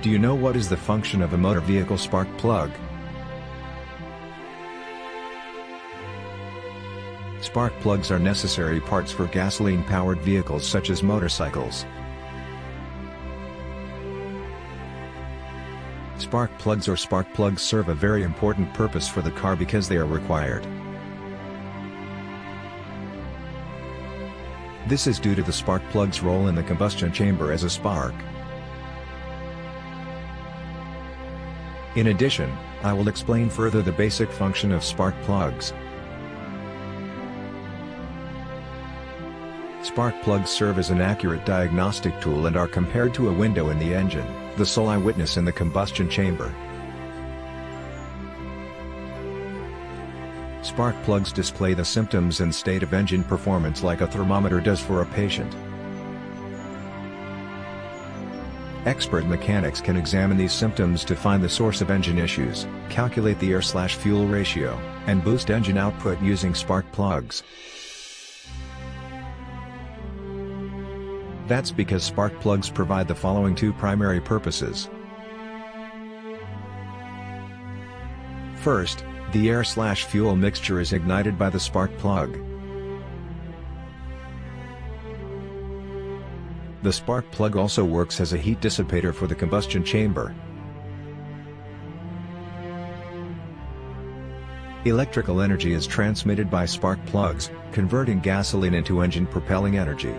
Do you know what is the function of a motor vehicle spark plug? Spark plugs are necessary parts for gasoline-powered vehicles such as motorcycles. Spark plugs serve a very important purpose for the car because they are required. This is due to the spark plug's role in the combustion chamber as a spark. In addition, I will explain further the basic function of spark plugs. Spark plugs serve as an accurate diagnostic tool and are compared to a window in the engine, the sole eyewitness in the combustion chamber. Spark plugs display the symptoms and state of engine performance like a thermometer does for a patient. Expert mechanics can examine these symptoms to find the source of engine issues, calculate the air/fuel ratio, and boost engine output using spark plugs. That's because spark plugs provide the following two primary purposes. First, the air/fuel mixture is ignited by the spark plug. The spark plug also works as a heat dissipator for the combustion chamber. Electrical energy is transmitted by spark plugs, converting gasoline into engine-propelling energy.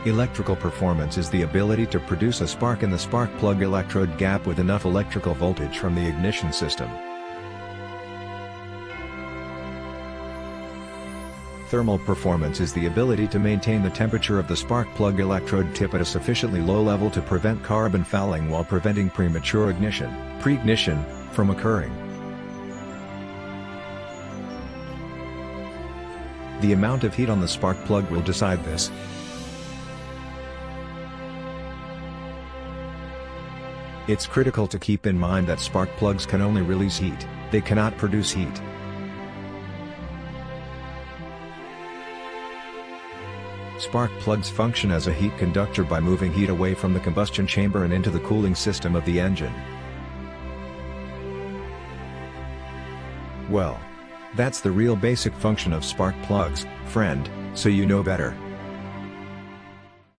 Electrical performance is the ability to produce a spark in the spark plug electrode gap with enough electrical voltage from the ignition system. Thermal performance is the ability to maintain the temperature of the spark plug electrode tip at a sufficiently low level to prevent carbon fouling while preventing premature pre-ignition, from occurring. The amount of heat on the spark plug will decide this. It's critical to keep in mind that spark plugs can only release heat, they cannot produce heat. Spark plugs function as a heat conductor by moving heat away from the combustion chamber and into the cooling system of the engine. Well, that's the real basic function of spark plugs, friend, so you know better.